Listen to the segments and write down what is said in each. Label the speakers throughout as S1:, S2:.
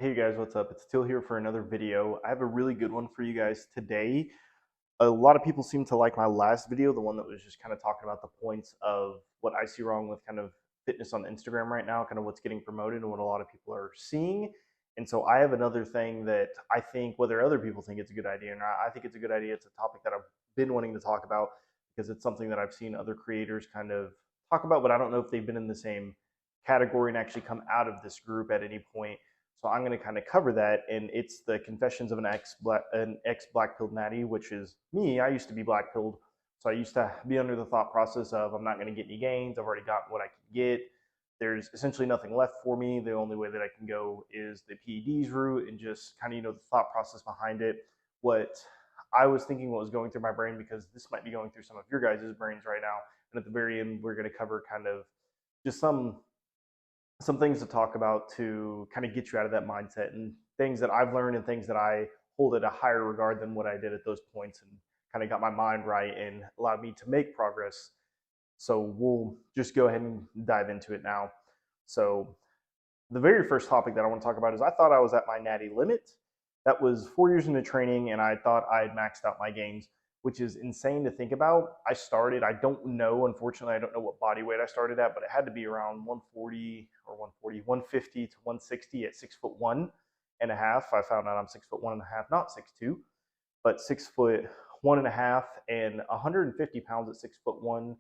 S1: Hey you guys, what's up? It's Till here for another video. I have a really good one for you guys today. A lot of people seem to like my last video, the one that was just kind of talking about the points of what I see wrong with kind of fitness on Instagram right now, kind of what's getting promoted and what a lot of people are seeing. And so I have another thing that I think, whether other people think it's a good idea or not, I think it's a good idea. It's a topic that I've been wanting to talk about because it's something that I've seen other creators kind of talk about, but I don't know if they've been in the same category and actually come out of this group at any point. So I'm going to kind of cover that, and it's the confessions of an ex black pilled natty, which is me. I used to be black pilled, so I used to be under the thought process of I'm not going to get any gains. I've already got what I can get. There's essentially nothing left for me. The only way that I can go is the PEDs route, and just kind of the thought process behind it. What I was thinking, what was going through my brain, because this might be going through some of your guys' brains right now. And at the very end, we're going to cover kind of just some things to talk about to kind of get you out of that mindset, and things that I've learned and things that I hold at a higher regard than what I did at those points, and kind of got my mind right and allowed me to make progress. So we'll just go ahead and dive into it now. So the very first topic that I want to talk about is I thought I was at my natty limit. That was 4 years into training, and I thought I had maxed out my gains, which is insane to think about. I don't know, unfortunately, I don't know what body weight I started at, but it had to be around 140 or 140, 150 to 160 at 6'1" and a half. I found out I'm 6'1" and a half, not 6'2", but 6'1" and a half, and 150 pounds at 6'1"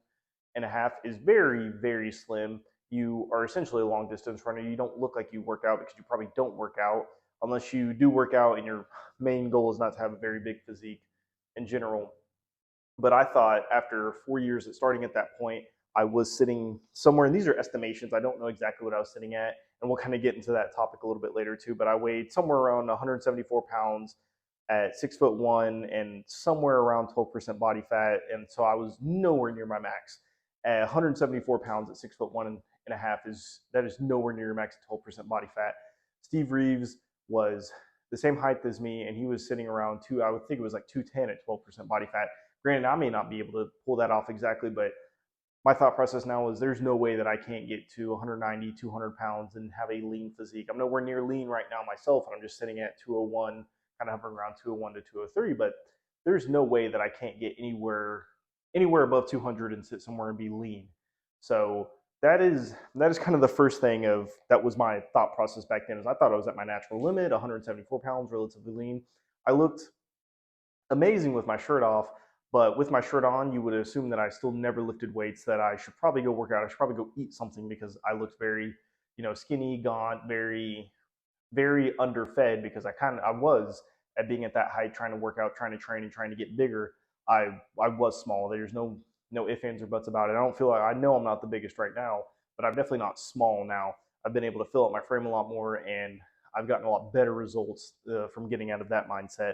S1: and a half is very, very slim. You are essentially a long distance runner. You don't look like you work out because you probably don't work out unless you do work out and your main goal is not to have a very big physique in general. But I thought after 4 years at starting at that point, I was sitting somewhere, and these are estimations. I don't know exactly what I was sitting at, and we'll kind of get into that topic a little bit later too. But I weighed somewhere around 174 pounds at 6'1" and somewhere around 12% body fat, and so I was nowhere near my max. At 174 pounds at 6'1" and a half is nowhere near your max at 12% body fat. Steve Reeves was the same height as me, and he was sitting around I would think it was like 210 at 12% body fat. Granted, I may not be able to pull that off exactly, but my thought process now is there's no way that I can't get to 190, 200 pounds and have a lean physique. I'm nowhere near lean right now myself, and I'm just sitting at 201, kind of hovering around 201 to 203. But there's no way that I can't get anywhere above 200 and sit somewhere and be lean. So that is kind of the first thing of that was my thought process back then. Is I thought I was at my natural limit, 174 pounds, relatively lean. I looked amazing with my shirt off, but with my shirt on, you would assume that I still never lifted weights, that I should probably go work out. I should probably go eat something because I looked very, skinny, gaunt, very, very underfed because I was at being at that height, trying to work out, trying to train, and trying to get bigger. I was small. There's no ifs, ands, or buts about it. I know I'm not the biggest right now, but I'm definitely not small now. I've been able to fill up my frame a lot more, and I've gotten a lot better results from getting out of that mindset.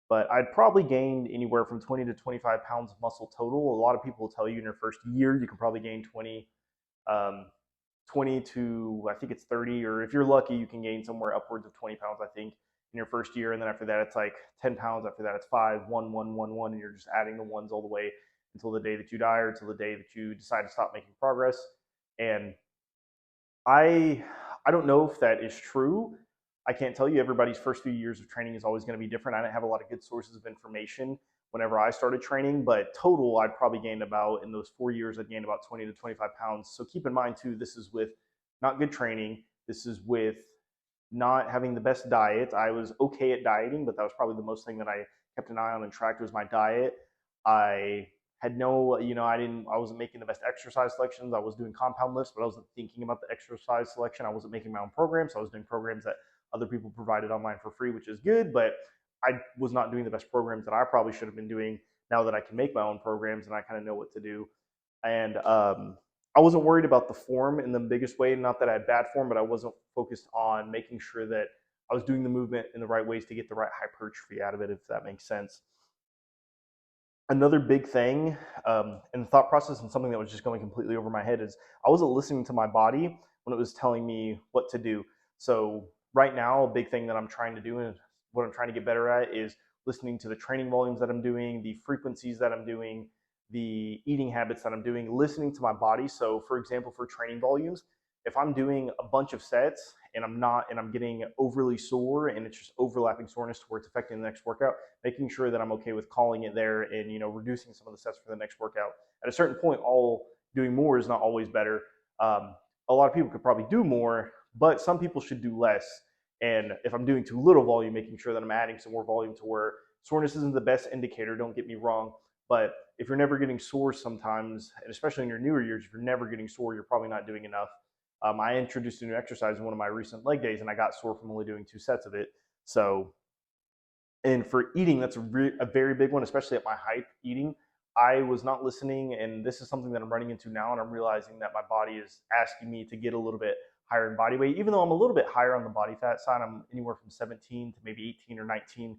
S1: But I'd probably gained anywhere from 20 to 25 pounds of muscle total. A lot of people will tell you in your first year you can probably gain um, 20 to, I think it's 30, or if you're lucky, you can gain somewhere upwards of 20 pounds, I think, in your first year. And then after that, it's like 10 pounds. After that, it's 5, 1, 1, 1, 1, and you're just adding the ones all the way until the day that you die or until the day that you decide to stop making progress. And I I don't know if that is true. I can't tell you. Everybody's first few years of training is always going to be different. I didn't have a lot of good sources of information whenever I started training, but total, I'd probably gained about, in those 4 years, I'd gained about 20 to 25 pounds. So keep in mind too, this is with not good training. This is with not having the best diet. I was okay at dieting, but that was probably the most thing that I kept an eye on and tracked was my diet. I had no, I wasn't making the best exercise selections. I was doing compound lifts, but I wasn't thinking about the exercise selection. I wasn't making my own programs. So I was doing programs that other people provided online for free, which is good, but I was not doing the best programs that I probably should have been doing now that I can make my own programs and I kind of know what to do. And I wasn't worried about the form in the biggest way. Not that I had bad form, but I wasn't focused on making sure that I was doing the movement in the right ways to get the right hypertrophy out of it, if that makes sense. Another big thing in the thought process, and something that was just going completely over my head, is I wasn't listening to my body when it was telling me what to do. So right now, a big thing that I'm trying to do and what I'm trying to get better at is listening to the training volumes that I'm doing, the frequencies that I'm doing, the eating habits that I'm doing, listening to my body. So for example, for training volumes, if I'm doing a bunch of sets and I'm getting overly sore and it's just overlapping soreness to where it's affecting the next workout, making sure that I'm okay with calling it there and reducing some of the sets for the next workout. At a certain point, all doing more is not always better. Um, a lot of people could probably do more, but some people should do less. And if I'm doing too little volume, making sure that I'm adding some more volume to where soreness isn't the best indicator, don't get me wrong. But if you're never getting sore sometimes, and especially in your newer years, if you're never getting sore, you're probably not doing enough. I introduced a new exercise in one of my recent leg days, and I got sore from only doing 2 sets of it. So, and for eating, that's a very big one, especially at my height. Eating, I was not listening, and this is something that I'm running into now, and I'm realizing that my body is asking me to get a little bit higher in body weight, even though I'm a little bit higher on the body fat side. I'm anywhere from 17 to maybe 18 or 19%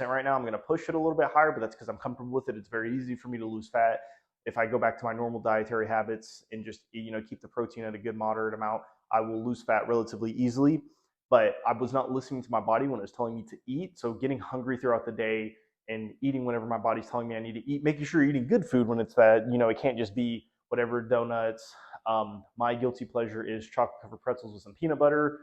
S1: right now. I'm going to push it a little bit higher, but that's because I'm comfortable with it. It's very easy for me to lose fat if I go back to my normal dietary habits and just keep the protein at a good moderate amount. I will lose fat relatively easily. But I was not listening to my body when it was telling me to eat. So getting hungry throughout the day and eating whenever my body's telling me I need to eat, making sure you're eating good food when it's that, it can't just be whatever donuts. My guilty pleasure is chocolate covered pretzels with some peanut butter.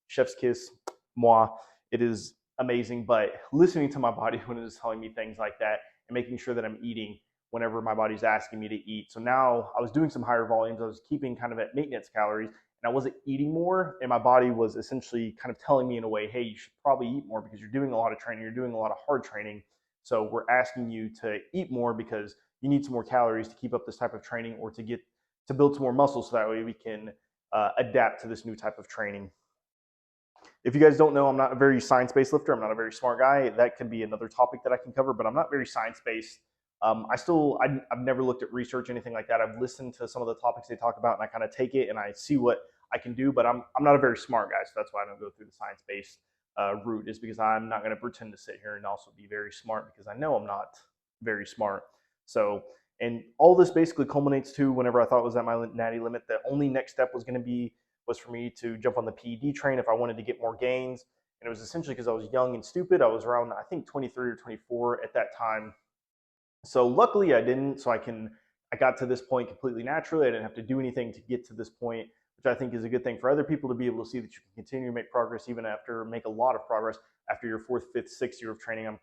S1: Chef's kiss, moi. It is amazing, but listening to my body when it is telling me things like that and making sure that I'm eating whenever my body's asking me to eat. So now I was doing some higher volumes. I was keeping kind of at maintenance calories and I wasn't eating more. And my body was essentially kind of telling me in a way, hey, you should probably eat more because you're doing a lot of training. You're doing a lot of hard training. So we're asking you to eat more because you need some more calories to keep up this type of training or to build some more muscle so that way we can adapt to this new type of training. If you guys don't know, I'm not a very science-based lifter. I'm not a very smart guy. That could be another topic that I can cover, but I'm not very science-based. I've never looked at research or anything like that. I've listened to some of the topics they talk about, and I kind of take it and I see what I can do. But I'm not a very smart guy, so that's why I don't go through the science-based route. Is because I'm not going to pretend to sit here and also be very smart because I know I'm not very smart. So, and all this basically culminates to whenever I thought I was at my natty limit, the only next step was for me to jump on the PED train if I wanted to get more gains. And it was essentially because I was young and stupid. I was around, I think, 23 or 24 at that time. So luckily I didn't. So I got to this point completely naturally. I didn't have to do anything to get to this point, which I think is a good thing for other people to be able to see that you can continue to make progress even after make a lot of progress after your 4th, 5th, 6th year of training. I'm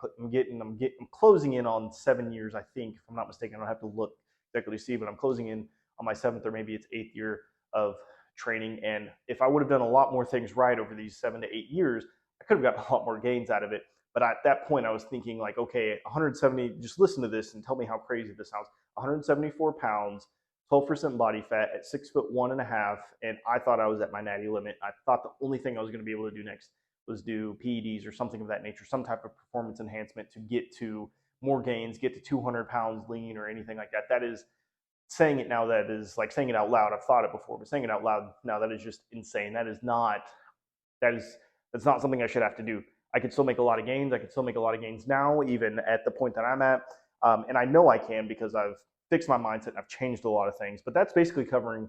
S1: closing in on 7 years, I think, if I'm not mistaken. I don't have to look exactly to see, but I'm closing in on my 7th or maybe it's 8th year of training. And if I would have done a lot more things right over these 7 to 8 years, I could have gotten a lot more gains out of it. But at that point, I was thinking like, okay, 170, just listen to this and tell me how crazy this sounds. 174 pounds, 12% body fat at 6'1.5", and I thought I was at my natty limit. I thought the only thing I was going to be able to do next was do PEDs or something of that nature, some type of performance enhancement to get to more gains, get to 200 pounds lean or anything like that. That is saying it now, that is like saying it out loud. I've thought it before, but saying it out loud now, that is just insane. That's not something I should have to do. I can still make a lot of gains. I can still make a lot of gains now, even at the point that I'm at. And I know I can because I've fixed my mindset and I've changed a lot of things. But that's basically covering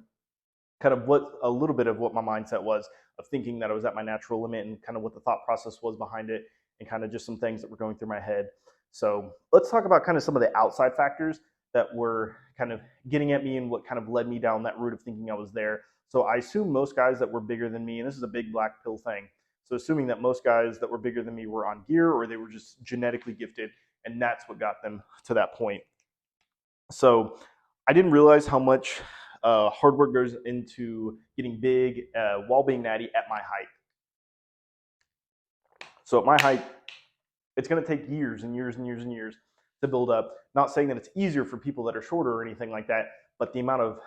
S1: kind of a little bit of what my mindset was of thinking that I was at my natural limit and kind of what the thought process was behind it and kind of just some things that were going through my head. So let's talk about kind of some of the outside factors that were kind of getting at me and what kind of led me down that route of thinking I was there. So I assume most guys that were bigger than me, and this is a big black pill thing. So assuming that most guys that were bigger than me were on gear or they were just genetically gifted, and that's what got them to that point. So I didn't realize how much hard work goes into getting big while being natty at my height. So at my height, it's going to take years and years and years and years to build up. Not saying that it's easier for people that are shorter or anything like that, but the amount of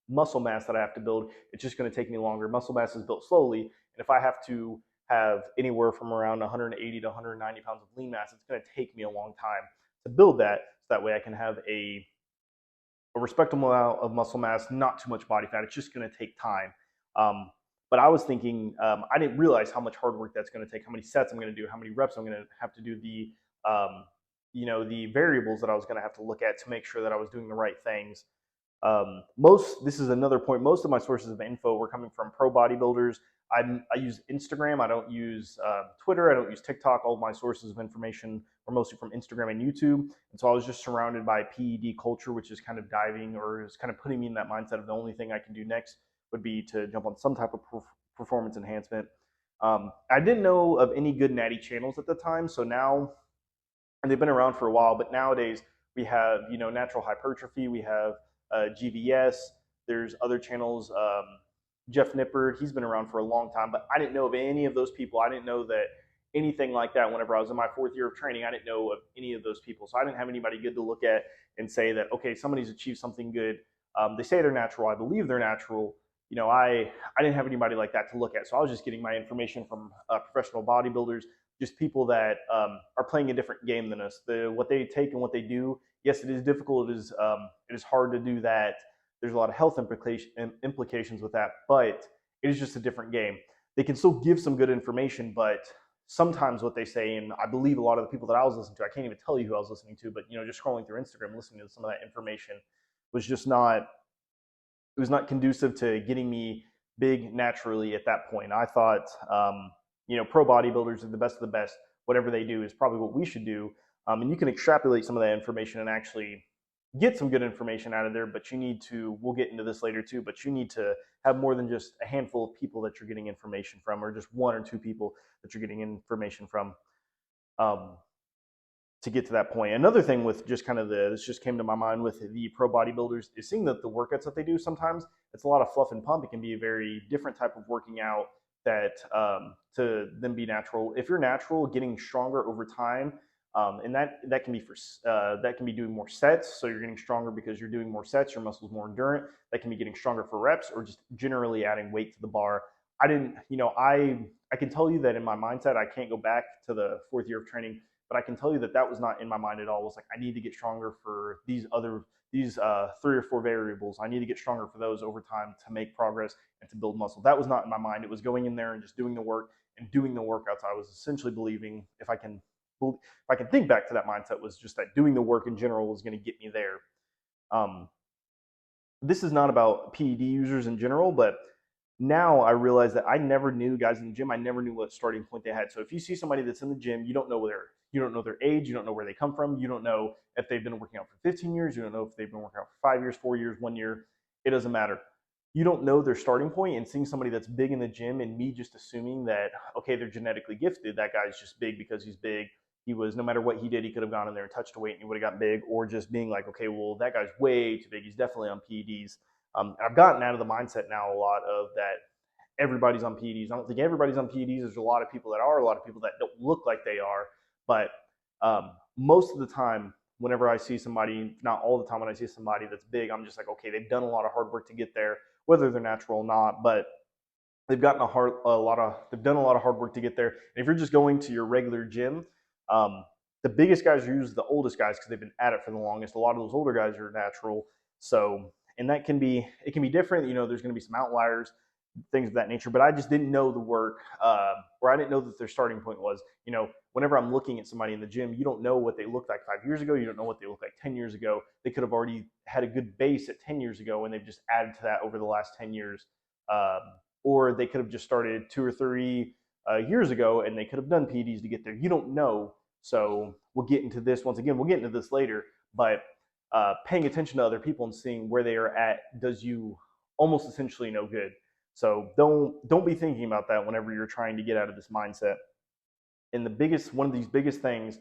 S1: muscle mass that I have to build, it's just going to take me longer. Muscle mass is built slowly, and if I have to have anywhere from around 180 to 190 pounds of lean mass, it's going to take me a long time to build that. So that way I can have a respectable amount of muscle mass, not too much body fat. It's just going to take time. But I was thinking, I didn't realize how much hard work that's going to take, how many sets I'm going to do, how many reps I'm going to have to do, the variables that I was going to have to look at to make sure that I was doing the right things. This is another point. Most of my sources of info were coming from pro bodybuilders. I use Instagram. I don't use Twitter. I don't use TikTok. All of my sources of information are mostly from Instagram and YouTube. And so I was just surrounded by PED culture, which is kind of diving or is kind of putting me in that mindset of the only thing I can do next would be to jump on some type of performance enhancement. I didn't know of any good natty channels at the time, so now, and they've been around for a while, but nowadays we have, natural hypertrophy, we have GVS, there's other channels. Jeff Nippard, he's been around for a long time, but I didn't know of any of those people. I didn't know that anything like that whenever I was in my 4th year of training. I didn't know of any of those people. So I didn't have anybody good to look at and say that, okay, somebody's achieved something good. They say they're natural. I believe they're natural. I didn't have anybody like that to look at. So I was just getting my information from professional bodybuilders, just people that are playing a different game than us. What they take and what they do, yes, it is difficult. It is hard to do that. There's a lot of health implications with that, but it is just a different game. They can still give some good information, but sometimes what they say, and I believe a lot of the people that I was listening to, I can't even tell you who I was listening to, but just scrolling through Instagram, listening to some of that information was just not, it was not conducive to getting me big naturally at that point. I thought, pro bodybuilders are the best of the best. Whatever they do is probably what we should do. And you can extrapolate some of that information and actually get some good information out of there, but you need to, we'll get into this later too, but you need to have more than just a handful of people that you're getting information from, or just 1 or 2 people that you're getting information from, to get to that point. Another thing with just kind of this just came to my mind with the pro bodybuilders is seeing that the workouts that they do, sometimes it's a lot of fluff and pump. It can be a very different type of working out that to then be natural. If you're natural, getting stronger over time, and that can be that can be doing more sets, so you're getting stronger because you're doing more sets, your muscles more endurant. That can be getting stronger for reps, or just generally adding weight to the bar. I didn't, I can tell you that in my mindset, I can't go back to the 4th year of training, but I can tell you that that was not in my mind at all. It was like, I need to get stronger for these 3 or 4 variables. I need to get stronger for those over time to make progress and to build muscle. That was not in my mind. It was going in there and just doing the work and doing the workouts. I was essentially believing, if I can think back to that mindset, was just that doing the work in general was going to get me there. This is not about PED users in general, but now I realize that I never knew guys in the gym. I never knew what starting point they had. So if you see somebody that's in the gym, you don't know their age, you don't know where they come from, you don't know if they've been working out for 15 years, you don't know if they've been working out for 5 years, 4 years, 1 year. It doesn't matter. You don't know their starting point, and seeing somebody that's big in the gym and me just assuming that, okay, they're genetically gifted, that guy's just big because he's big. He was, no matter what he did, he could have gone in there and touched a weight and he would have got big, or just being like, okay, well, that guy's way too big. He's definitely on PEDs. I've gotten out of the mindset now a lot of that everybody's on PEDs. I don't think everybody's on PEDs. There's a lot of people that are, a lot of people that don't look like they are. But most of the time, whenever I see somebody, not all the time when I see somebody that's big, I'm just like, okay, they've done a lot of hard work to get there, whether they're natural or not. But they've done a lot of hard work to get there. And if you're just going to your regular gym, the biggest guys are usually the oldest guys because they've been at it for the longest. A lot of those older guys are natural. So, and it can be different. There's going to be some outliers, things of that nature. But I just didn't know the work, or I didn't know that their starting point was. Whenever I'm looking at somebody in the gym, you don't know what they looked like 5 years ago. You don't know what they looked like 10 years ago. They could have already had a good base at 10 years ago, and they've just added to that over the last 10 years. Or they could have just started 2 or 3 years ago, and they could have done PEDs to get there. You don't know. So we'll get into this once again. We'll get into this later. But paying attention to other people and seeing where they are at does you almost essentially no good. So don't be thinking about that whenever you're trying to get out of this mindset. And one of these biggest things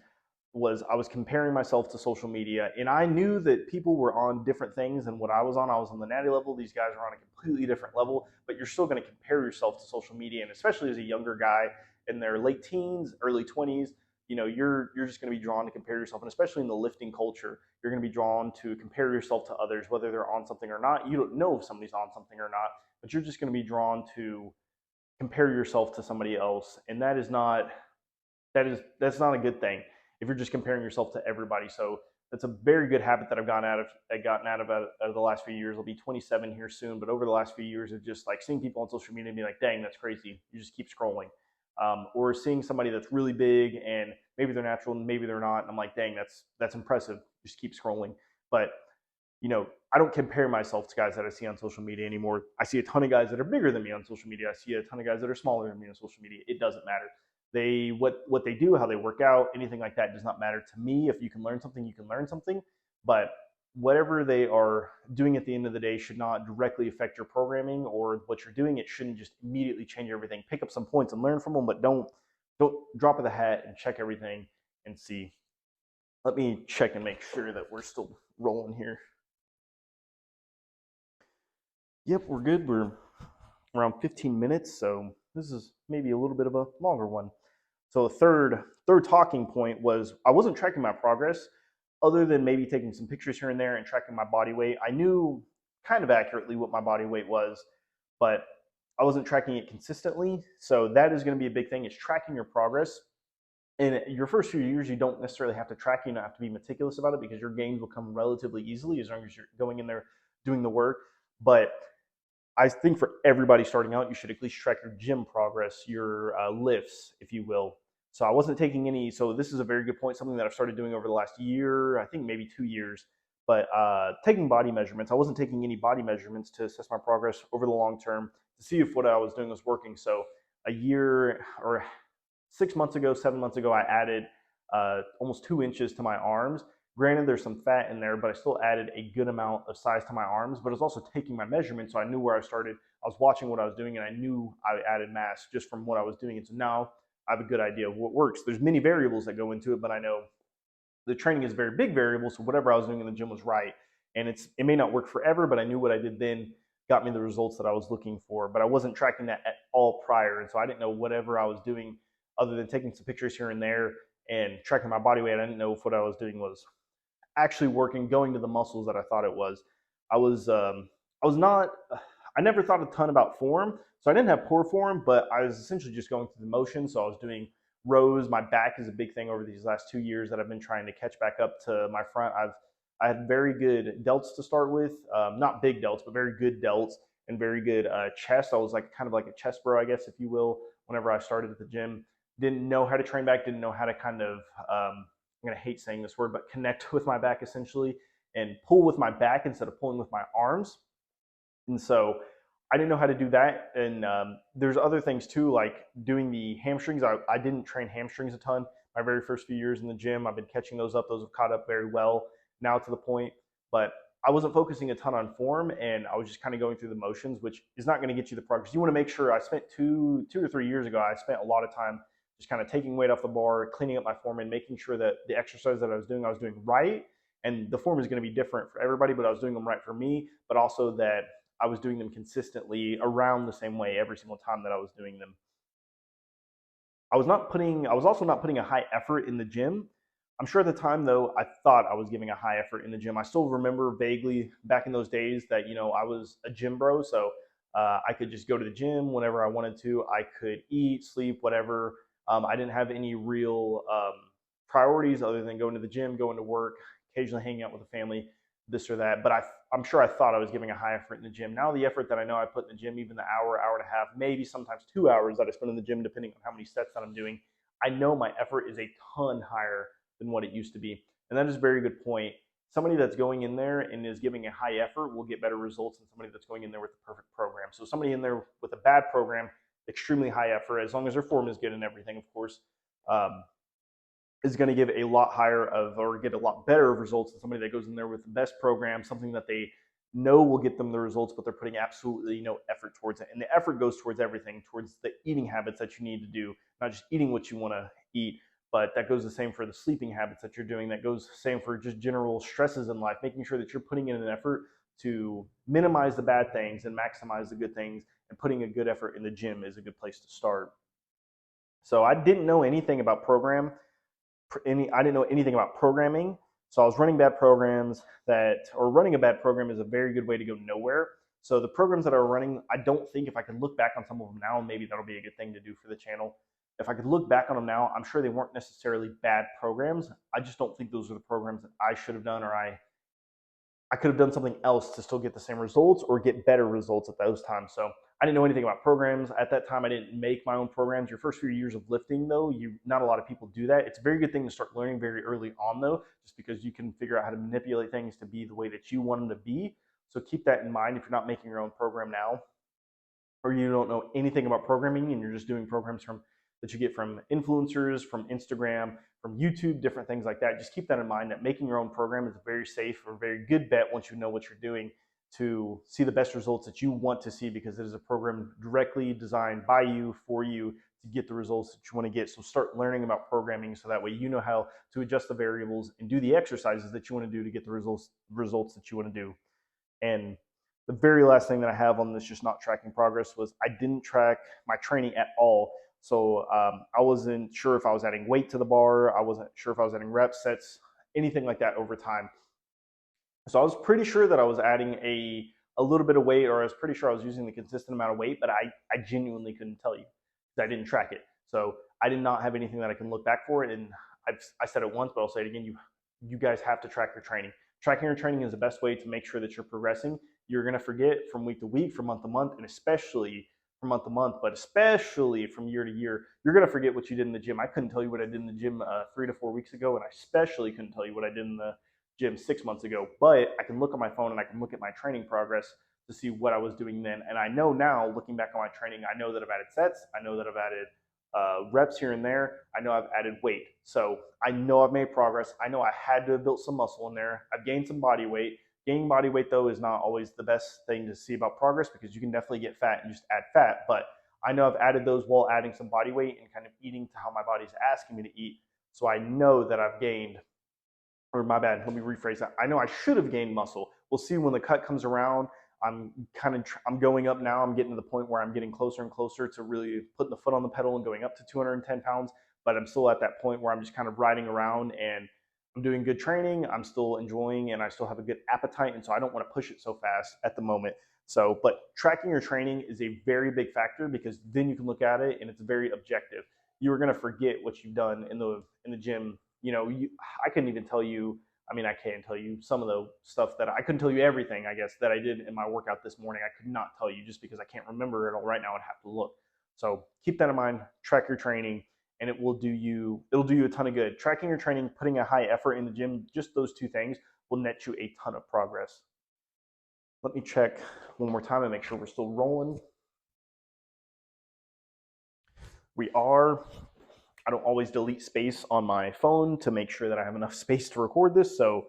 S1: was I was comparing myself to social media, and I knew that people were on different things than what I was on. I was on the natty level. These guys are on a completely different level, but you're still going to compare yourself to social media. And especially as a younger guy in their late teens, early 20s, you're just going to be drawn to compare yourself. And especially in the lifting culture, you're going to be drawn to compare yourself to others, whether they're on something or not. You don't know if somebody's on something or not, but you're just going to be drawn to compare yourself to somebody else. And that's not a good thing if you're just comparing yourself to everybody. So that's a very good habit that I've gotten out of the last few years. I'll be 27 here soon, but over the last few years of just like seeing people on social media and being like, dang, that's crazy. You just keep scrolling. Or seeing somebody that's really big and maybe they're natural and maybe they're not. And I'm like, dang, that's impressive. Just keep scrolling. But I don't compare myself to guys that I see on social media anymore. I see a ton of guys that are bigger than me on social media. I see a ton of guys that are smaller than me on social media. It doesn't matter. What they do, how they work out, anything like that does not matter to me. If you can learn something, you can learn something. But whatever they are doing at the end of the day should not directly affect your programming or what you're doing. It shouldn't just immediately change everything. Pick up some points and learn from them, but don't drop of the hat and check everything and see. Let me check and make sure that we're still rolling here. Yep, we're good. We're around 15 minutes, so this is maybe a little bit of a longer one. So the third talking point was I wasn't tracking my progress, other than maybe taking some pictures here and there and tracking my body weight. I knew kind of accurately what my body weight was, but I wasn't tracking it consistently. So that is going to be a big thing, is tracking your progress. In your first few years, you don't necessarily have to track. You don't have to be meticulous about it because your gains will come relatively easily as long as you're going in there doing the work. But I think for everybody starting out, you should at least track your gym progress, your lifts, if you will. So I wasn't taking any. So this is a very good point, something that I've started doing over the last year, I think maybe 2 years. But taking body measurements, I wasn't taking any body measurements to assess my progress over the long term to see if what I was doing was working. So a year or 6 months ago, 7 months ago, I added almost 2 inches to my arms. Granted, there's some fat in there, but I still added a good amount of size to my arms. But I was also taking my measurements, so I knew where I started. I was watching what I was doing, and I knew I added mass just from what I was doing. And so now I have a good idea of what works. There's many variables that go into it, but I know the training is a very big variable. So whatever I was doing in the gym was right. And it may not work forever, but I knew what I did then got me the results that I was looking for. But I wasn't tracking that at all prior, and so I didn't know whatever I was doing other than taking some pictures here and there and tracking my body weight. I didn't know if what I was doing was actually working, going to the muscles that I thought it was. I was not. I never thought a ton about form, so I didn't have poor form, but I was essentially just going through the motions. So I was doing rows. My back is a big thing over these last 2 years that I've been trying to catch back up to my front. I had very good delts to start with, not big delts, but very good delts and very good chest. I was like kind of like a chest bro, I guess, if you will. Whenever I started at the gym, didn't know how to train back, didn't know how to kind of I'm going to hate saying this word, but connect with my back essentially and pull with my back instead of pulling with my arms. And so I didn't know how to do that. And there's other things too, like doing the hamstrings. I didn't train hamstrings a ton my very first few years in the gym. I've been catching those up. Those have caught up very well now to the point. But I wasn't focusing a ton on form, and I was just kind of going through the motions, which is not going to get you the progress. You want to make sure. I spent 2 or 3 years ago, I spent a lot of time just kind of taking weight off the bar, cleaning up my form, and making sure that the exercise that I was doing right. And the form is going to be different for everybody, but I was doing them right for me, but also that I was doing them consistently around the same way every single time that I was doing them. I was also not putting a high effort in the gym. I'm sure at the time though, I thought I was giving a high effort in the gym. I still remember vaguely back in those days that, I was a gym bro. So I could just go to the gym whenever I wanted to. I could eat, sleep, whatever. I didn't have any real priorities other than going to the gym, going to work, occasionally hanging out with the family, this or that. But I'm sure I thought I was giving a high effort in the gym. Now the effort that I know I put in the gym, even the hour and a half, maybe sometimes 2 hours that I spend in the gym, depending on how many sets that I'm doing, I know my effort is a ton higher than what it used to be. And that is a very good point. Somebody that's going in there and is giving a high effort will get better results than somebody that's going in there with the perfect program. So somebody in there with a bad program, extremely high effort, as long as their form is good and everything, of course, is going to give a lot higher of, or get a lot better results than somebody that goes in there with the best program, something that they know will get them the results, but they're putting absolutely no effort towards it. And the effort goes towards everything, towards the eating habits that you need to do, not just eating what you want to eat, but that goes the same for the sleeping habits that you're doing. That goes the same for just general stresses in life, making sure that you're putting in an effort to minimize the bad things and maximize the good things, and putting a good effort in the gym is a good place to start. So I didn't know anything about I didn't know anything about programming. So I was running bad programs running a bad program is a very good way to go nowhere. So the programs that I was running, I don't think, if I could look back on some of them now, maybe that'll be a good thing to do for the channel. If I could look back on them now, I'm sure they weren't necessarily bad programs. I just don't think those are the programs that I should have done, or I could have done something else to still get the same results or get better results at those times. So I didn't know anything about programs at that time. I didn't make my own programs. Your first few years of lifting, though, not a lot of people do that. It's a very good thing to start learning very early on, though, just because you can figure out how to manipulate things to be the way that you want them to be. So keep that in mind if you're not making your own program now, or you don't know anything about programming and you're just doing programs from that you get from influencers, from Instagram, from YouTube, different things like that. Just keep that in mind that making your own program is a very safe or very good bet once you know what you're doing to see the best results that you want to see, because it is a program directly designed by you for you to get the results that you want to get. So start learning about programming so that way you know how to adjust the variables and do the exercises that you want to do to get the results that you want to do. And the very last thing that I have on this just not tracking progress was I didn't track my training at all. So I wasn't sure if I was adding weight to the bar. I wasn't sure if I was adding reps, sets, anything like that over time. So I was pretty sure that I was adding a little bit of weight, or I was pretty sure I was using the consistent amount of weight, but I genuinely couldn't tell you because I didn't track it. So I did not have anything that I can look back for it. And I said it once, but I'll say it again. You guys have to track your training. Tracking your training is the best way to make sure that you're progressing. You're going to forget from week to week, from month to month, and especially from month to month, but especially from year to year, you're going to forget what you did in the gym. I couldn't tell you what I did in the gym 3 to 4 weeks ago, and I especially couldn't tell you what I did in the gym 6 months ago. But I can look at my phone and I can look at my training progress to see what I was doing then. And I know now, looking back on my training, I know that I've added sets. I know that I've added reps here and there. I know I've added weight. So I know I've made progress. I know I had to have built some muscle in there. I've gained some body weight. Gaining body weight, though, is not always the best thing to see about progress, because you can definitely get fat and just add fat. But I know I've added those while adding some body weight and kind of eating to how my body's asking me to eat. So I know that I've gained, or my bad, let me rephrase that. I know I should have gained muscle. We'll see when the cut comes around. I'm going up now. I'm getting to the point where I'm getting closer and closer to really putting the foot on the pedal and going up to 210 pounds. But I'm still at that point where I'm just kind of riding around, and I'm doing good training. I'm still enjoying, and I still have a good appetite. And so I don't want to push it so fast at the moment. So, but tracking your training is a very big factor, because then you can look at it and it's very objective. You are going to forget what you've done in the gym. I couldn't even tell you. I mean, I can tell you some of the stuff that I couldn't tell you everything, I guess, that I did in my workout this morning. I could not tell you just because I can't remember it all right now. I'd have to look. So keep that in mind. Track your training, and it'll do you a ton of good. Tracking your training, putting a high effort in the gym, just those two things will net you a ton of progress. Let me check one more time and make sure we're still rolling. We are. I don't always delete space on my phone to make sure that I have enough space to record this. So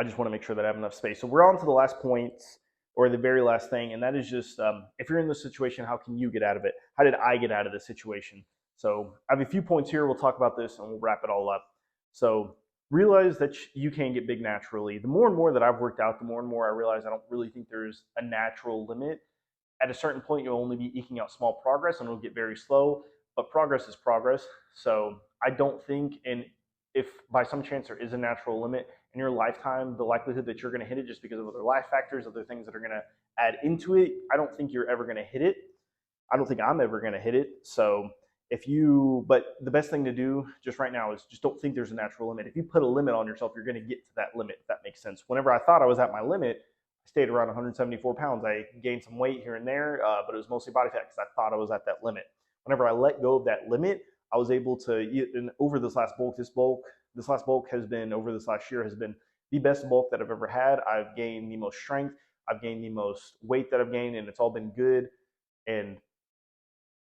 S1: I just want to make sure that I have enough space. So we're on to the last point, or the very last thing, and that is just if you're in this situation, how can you get out of it? How did I get out of this situation? So I have a few points here. We'll talk about this and we'll wrap it all up. So realize that you can get big naturally. The more and more that I've worked out, the more and more I realize I don't really think there's a natural limit. At a certain point, you'll only be eking out small progress, and it'll get very slow. But progress is progress. So I don't think, and if by some chance there is a natural limit in your lifetime, the likelihood that you're going to hit it just because of other life factors, other things that are going to add into it, I don't think you're ever going to hit it. I don't think I'm ever going to hit it. So but the best thing to do just right now is just don't think there's a natural limit. If you put a limit on yourself, you're going to get to that limit, if that makes sense. Whenever I thought I was at my limit, I stayed around 174 pounds. I gained some weight here and there, but it was mostly body fat because I thought I was at that limit. Whenever I let go of that limit, I was able to, over this last bulk, this last bulk has been, over this last year, has been the best bulk that I've ever had. I've gained the most strength. I've gained the most weight that I've gained, and it's all been good. And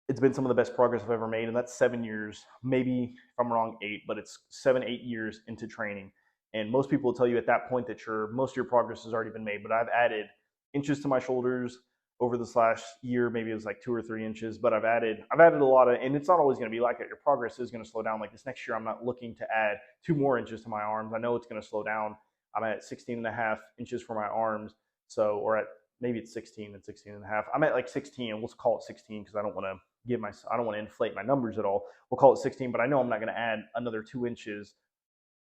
S1: it's been some of the best progress I've ever made. And that's 7 years, maybe if I'm wrong, 8, but it's 7, 8 years into training. And most people will tell you at that point that most of your progress has already been made. But I've added inches to my shoulders over this last year. Maybe it was like 2 or 3 inches, but I've added a lot of, and it's not always going to be like that. Your progress is going to slow down. Like this next year, I'm not looking to add 2 more inches to my arms. I know it's going to slow down. I'm at 16 and a half inches for my arms. So, or at maybe it's 16 and 16 and a half. I'm at like 16, and we'll call it 16 because I don't want to inflate my numbers at all. We'll call it 16, but I know I'm not going to add another 2 inches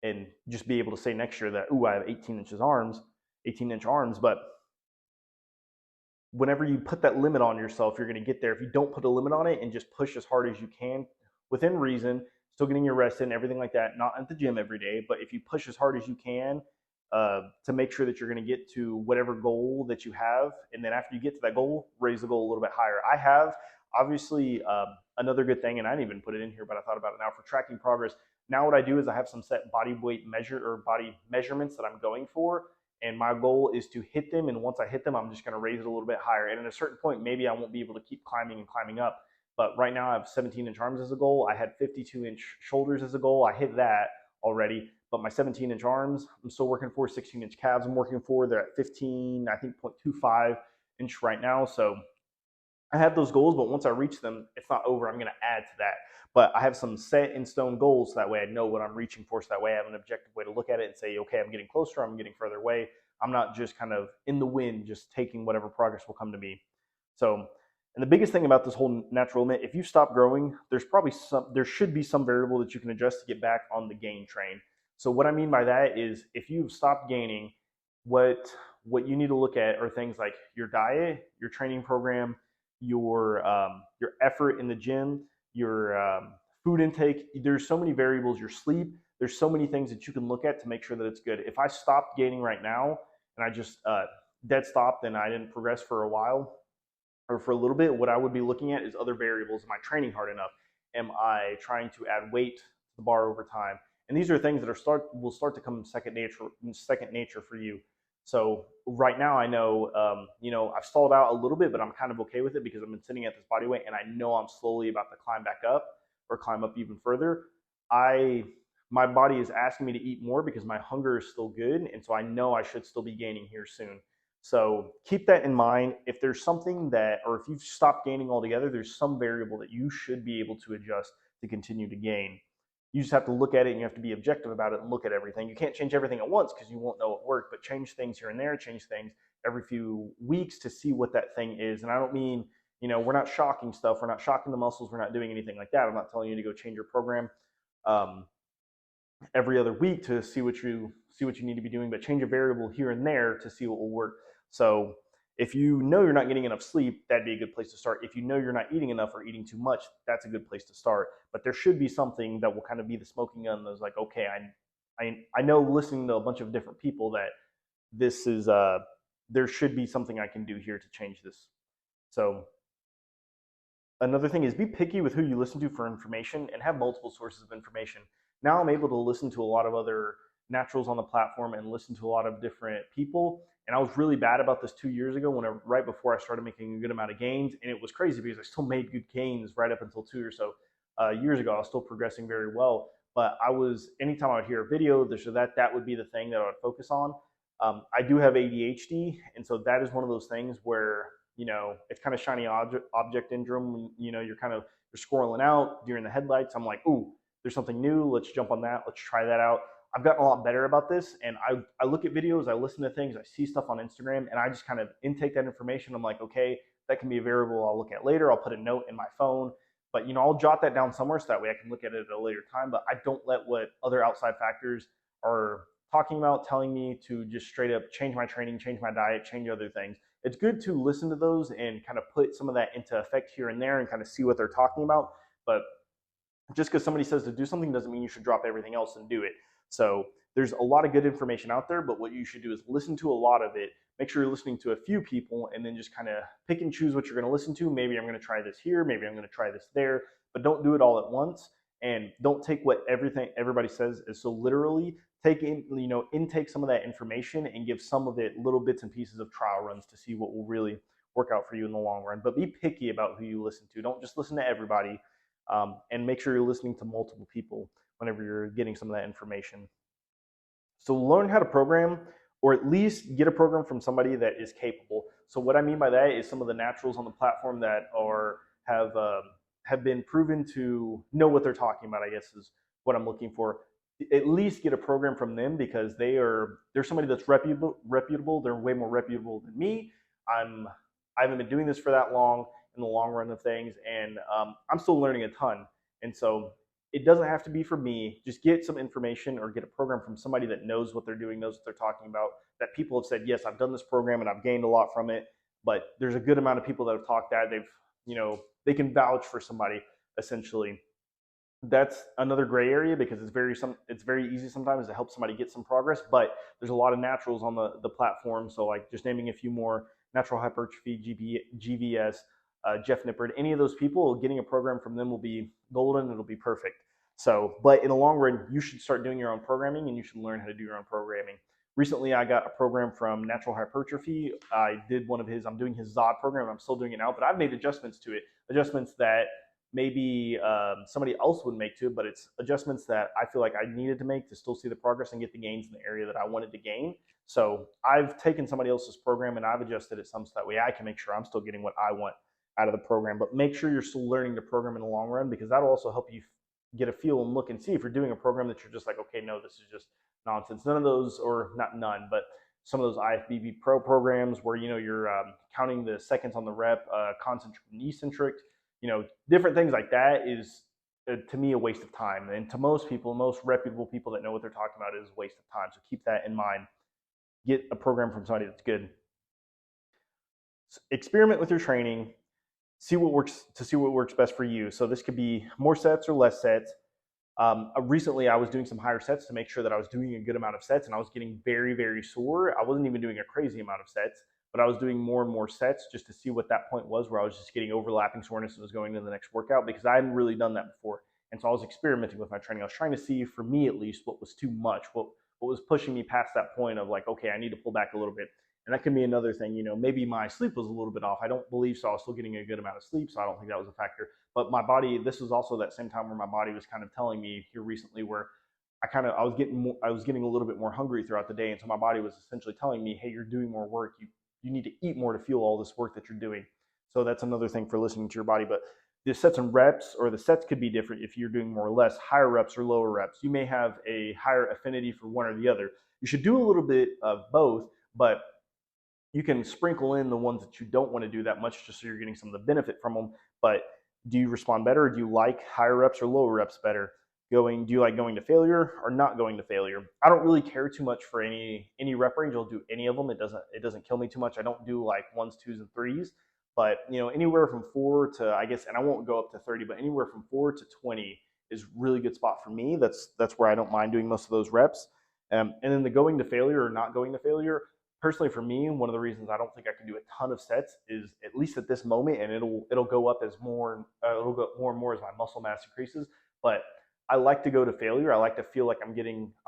S1: and just be able to say next year that, ooh, I have 18-inch arms. But whenever you put that limit on yourself, you're going to get there. If you don't put a limit on it and just push as hard as you can within reason, still getting your rest in, everything like that, not at the gym every day, but if you push as hard as you can to make sure that you're going to get to whatever goal that you have, and then after you get to that goal, raise the goal a little bit higher. I have, obviously, another good thing, and I didn't even put it in here, but I thought about it now for tracking progress. Now what I do is I have some set body weight body measurements that I'm going for, and my goal is to hit them. And once I hit them, I'm just going to raise it a little bit higher. And at a certain point, maybe I won't be able to keep climbing and climbing up. But right now I have 17-inch arms as a goal. I had 52-inch shoulders as a goal. I hit that already, but my 17-inch arms, I'm still working for. 16-inch calves, I'm working for. They're at 15, I think 0.25-inch right now. So I have those goals, but once I reach them, it's not over. I'm going to add to that. But I have some set in stone goals, so that way I know what I'm reaching for. So that way I have an objective way to look at it and say, okay, I'm getting closer, I'm getting further away. I'm not just kind of in the wind, just taking whatever progress will come to me. So, and the biggest thing about this whole natural limit, if you stop growing, there should be some variable that you can adjust to get back on the gain train. So what I mean by that is if you've stopped gaining, what you need to look at are things like your diet, your training program, your effort in the gym, your food intake. There's so many variables. Your sleep. There's so many things that you can look at to make sure that it's good. If I stopped gaining right now and I just dead stopped and I didn't progress for a while or for a little bit, what I would be looking at is other variables. Am I training hard enough? Am I trying to add weight to the bar over time? And these are things that will start to come second nature for you. So right now, I know, I've stalled out a little bit, but I'm kind of okay with it because I've been sitting at this body weight, and I know I'm slowly about to climb back up or climb up even further. My body is asking me to eat more because my hunger is still good, and so I know I should still be gaining here soon. So keep that in mind. If there's something that, or if you've stopped gaining altogether, there's some variable that you should be able to adjust to continue to gain. You just have to look at it and you have to be objective about it and look at everything. You can't change everything at once because you won't know it worked, but change things here and there, change things every few weeks to see what that thing is. And I don't mean, we're not shocking stuff. We're not shocking the muscles. We're not doing anything like that. I'm not telling you to go change your program every other week to see what you need to be doing, but change a variable here and there to see what will work. So if you know you're not getting enough sleep, that'd be a good place to start. If you know you're not eating enough or eating too much, that's a good place to start. But there should be something that will kind of be the smoking gun that's like, okay, I know listening to a bunch of different people that this is there should be something I can do here to change this. So another thing is be picky with who you listen to for information and have multiple sources of information. Now I'm able to listen to a lot of other naturals on the platform and listen to a lot of different people. And I was really bad about this 2 years ago, right before I started making a good amount of gains. And it was crazy because I still made good gains right up until 2 years ago. I was still progressing very well. But anytime I would hear a video, that would be the thing that I would focus on. I do have ADHD. And so that is one of those things where, it's kind of shiny object syndrome. You're scrolling out during the headlights. I'm like, ooh, there's something new. Let's jump on that. Let's try that out. I've gotten a lot better about this, and I look at videos, I listen to things, I see stuff on Instagram, and I just kind of intake that information. I'm like, okay, that can be a variable I'll look at later. I'll put a note in my phone, but I'll jot that down somewhere so that way I can look at it at a later time. But I don't let what other outside factors are talking about telling me to just straight up change my training, change my diet, change other things. It's good to listen to those and kind of put some of that into effect here and there and kind of see what they're talking about. But just because somebody says to do something doesn't mean you should drop everything else and do it. So there's a lot of good information out there, but what you should do is listen to a lot of it. Make sure you're listening to a few people and then just kind of pick and choose what you're going to listen to. Maybe I'm going to try this here, maybe I'm going to try this there, but don't do it all at once. And don't take what everybody says is so literally. Intake some of that information and give some of it little bits and pieces of trial runs to see what will really work out for you in the long run. But be picky about who you listen to. Don't just listen to everybody. And make sure you're listening to multiple people whenever you're getting some of that information. So learn how to program, or at least get a program from somebody that is capable. So what I mean by that is some of the naturals on the platform that have been proven to know what they're talking about, I guess is what I'm looking for. At least get a program from them because they're somebody that's reputable. They're way more reputable than me. I haven't been doing this for that long in the long run of things, and I'm still learning a ton. And so it doesn't have to be for me. Just get some information or get a program from somebody that knows what they're doing, knows what they're talking about, that people have said, yes, I've done this program and I've gained a lot from it. But there's a good amount of people that have talked that they can vouch for somebody essentially. That's another gray area because it's very easy sometimes to help somebody get some progress, but there's a lot of naturals on the platform. So like just naming a few more: natural hypertrophy, GVS, Jeff Nippard, any of those people, getting a program from them will be golden. It'll be perfect. So, but in the long run, you should start doing your own programming and you should learn how to do your own programming. Recently, I got a program from Natural Hypertrophy. I'm doing his ZOD program. I'm still doing it now, but I've made adjustments to it. Adjustments that maybe somebody else would make to it, but it's adjustments that I feel like I needed to make to still see the progress and get the gains in the area that I wanted to gain. So I've taken somebody else's program and I've adjusted it some so that way I can make sure I'm still getting what I want out of the program. But make sure you're still learning the program in the long run, because that'll also help you get a feel and look and see if you're doing a program that you're just like, okay, no, this is just nonsense. None of those, or not none, but some of those IFBB Pro programs where you're counting the seconds on the rep, concentric and eccentric, different things like that is to me a waste of time. And to most people, most reputable people that know what they're talking about, is a waste of time. So keep that in mind. Get a program from somebody that's good. Experiment with your training. See what works best for you. So this could be more sets or less sets. Recently, I was doing some higher sets to make sure that I was doing a good amount of sets, and I was getting very, very sore. I wasn't even doing a crazy amount of sets, but I was doing more and more sets just to see what that point was where I was just getting overlapping soreness and was going to the next workout, because I hadn't really done that before. And so I was experimenting with my training. I was trying to see, for me at least, what was too much, what was pushing me past that point of like, okay, I need to pull back a little bit. And that can be another thing, maybe my sleep was a little bit off. I don't believe so. I was still getting a good amount of sleep, so I don't think that was a factor. But my body, this was also that same time where my body was kind of telling me here recently, where I was getting a little bit more hungry throughout the day, and so my body was essentially telling me, hey, you're doing more work. You need to eat more to fuel all this work that you're doing. So that's another thing for listening to your body. But the sets and reps, or the sets could be different if you're doing more or less, higher reps or lower reps. You may have a higher affinity for one or the other. You should do a little bit of both, but you can sprinkle in the ones that you don't want to do that much, just so you're getting some of the benefit from them. But do you respond better, or do you like higher reps or lower reps better? Do you like going to failure or not going to failure? I don't really care too much for any rep range. I'll do any of them. It doesn't kill me too much. I don't do like ones, twos, and threes. But anywhere from 4 to, I guess, and I won't go up to 30, but anywhere from 4 to 20 is really good spot for me. That's where I don't mind doing most of those reps. And then the going to failure or not going to failure, personally for me, one of the reasons I don't think I can do a ton of sets is, at least at this moment, and it'll go up as it'll go more and more as my muscle mass increases. But I like to go to failure. I like to feel like I'm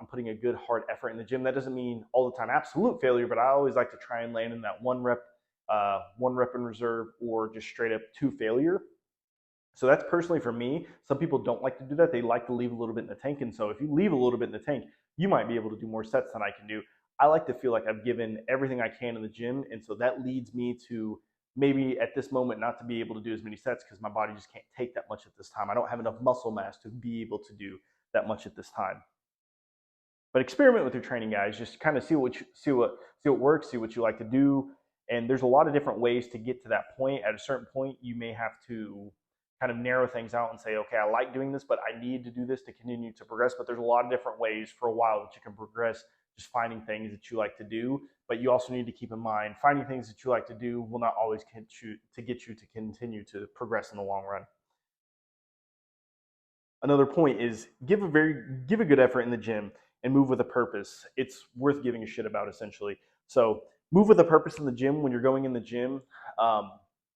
S1: putting a good hard effort in the gym. That doesn't mean all the time absolute failure, but I always like to try and land in that one rep in reserve, or just straight up to failure. So that's personally for me. Some people don't like to do that. They like to leave a little bit in the tank. And so if you leave a little bit in the tank, you might be able to do more sets than I can do. I like to feel like I've given everything I can in the gym. And so that leads me to maybe at this moment not to be able to do as many sets, because my body just can't take that much at this time. I don't have enough muscle mass to be able to do that much at this time. But experiment with your training, guys. Just kind of see what works, see what you like to do. And there's a lot of different ways to get to that point. At a certain point, you may have to kind of narrow things out and say, okay, I like doing this, but I need to do this to continue to progress. But there's a lot of different ways for a while that you can progress, just finding things that you like to do. But you also need to keep in mind, finding things that you like to do will not always get you to continue to progress in the long run. Another point is give a good effort in the gym and move with a purpose. It's worth giving a shit about, essentially. So move with a purpose in the gym. When you're going in the gym,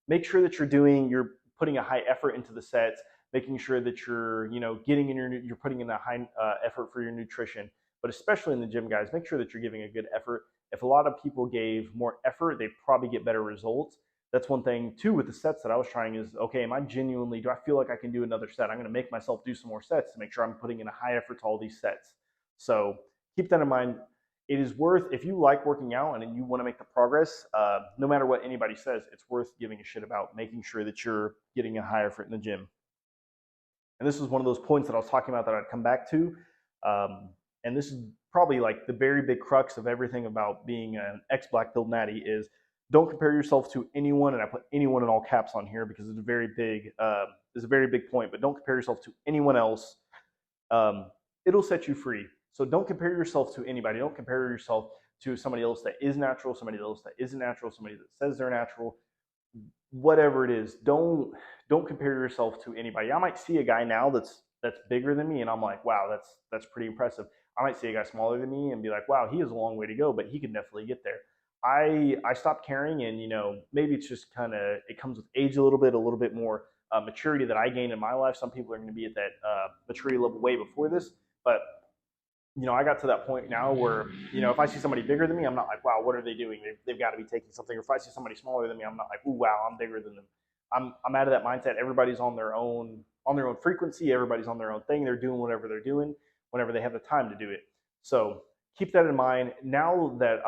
S1: make sure that you're putting a high effort into the sets, making sure that you're you're putting in a high effort for your nutrition. But especially in the gym, guys, make sure that you're giving a good effort. If a lot of people gave more effort, they probably get better results. That's one thing too with the sets that I was trying is, okay, do I feel like I can do another set? I'm going to make myself do some more sets to make sure I'm putting in a high effort to all these sets. So keep that in mind. It is worth, if you like working out and you want to make the progress, no matter what anybody says, it's worth giving a shit about making sure that you're getting a high effort in the gym. And this is one of those points that I was talking about that I'd come back to. And this is probably like the very big crux of everything about being an ex-black belt natty is, don't compare yourself to anyone, and I put anyone in all caps on here because it's a very big point, but don't compare yourself to anyone else. It'll set you free. So don't compare yourself to anybody. Don't compare yourself to somebody else that is natural, somebody else that isn't natural, somebody that says they're natural, whatever it is. Don't compare yourself to anybody. I might see a guy now that's bigger than me, and I'm like, wow, that's pretty impressive. I might see a guy smaller than me and be like, wow, he has a long way to go, but he could definitely get there. I stopped caring, and maybe it's just it comes with age a little bit more maturity that I gained in my life. Some people are going to be at that maturity level way before this, but I got to that point now where if I see somebody bigger than me, I'm not like, wow, what are they doing? They've got to be taking something. Or if I see somebody smaller than me, I'm not like, ooh, wow, I'm bigger than them. I'm out of that mindset. Everybody's on their own frequency. Everybody's on their own thing. They're doing whatever they're doing whenever they have the time to do it. So keep that in mind. Now that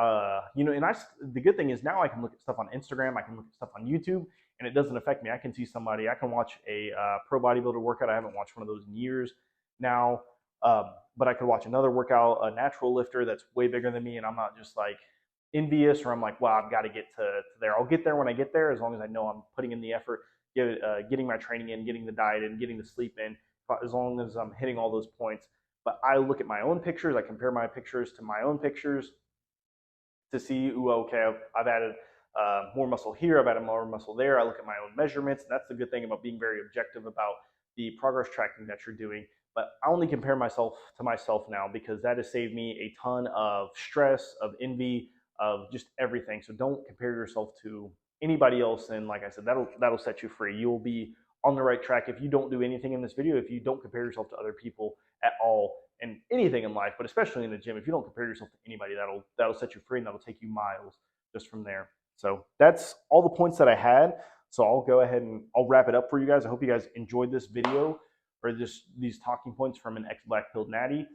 S1: and the good thing is now I can look at stuff on Instagram. I can look at stuff on YouTube, and it doesn't affect me. I can see somebody. I can watch a pro bodybuilder workout. I haven't watched one of those in years now. But I could watch another workout, a natural lifter that's way bigger than me, and I'm not just like envious or I'm like, wow, I've got to get to there. I'll get there when I get there, as long as I know I'm putting in the effort, getting my training in, getting the diet in, getting the sleep in, as long as I'm hitting all those points. But I look at my own pictures, I compare my pictures to my own pictures to see, ooh, okay, I've added more muscle here, I've added more muscle there. I look at my own measurements. And that's the good thing about being very objective about the progress tracking that you're doing. But I only compare myself to myself now because that has saved me a ton of stress, of envy, of just everything. So don't compare yourself to anybody else. And like I said, that'll set you free. You'll be on the right track if you don't do anything in this video, if you don't compare yourself to other people at all and anything in life, but especially in the gym. If you don't compare yourself to anybody, that'll set you free and that'll take you miles just from there. So that's all the points that I had. So I'll go ahead and I'll wrap it up for you guys. I hope you guys enjoyed this video or just these talking points from an ex-black pilled Natty.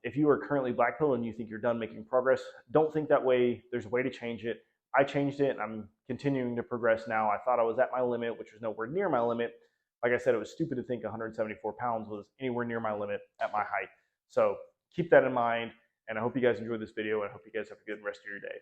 S1: If you are currently black pilled and you think you're done making progress, don't think that way. There's a way to change it. I changed it and I'm continuing to progress now. I thought I was at my limit, which was nowhere near my limit. Like I said, it was stupid to think 174 pounds was anywhere near my limit at my height. So keep that in mind. And I hope you guys enjoyed this video and I hope you guys have a good rest of your day.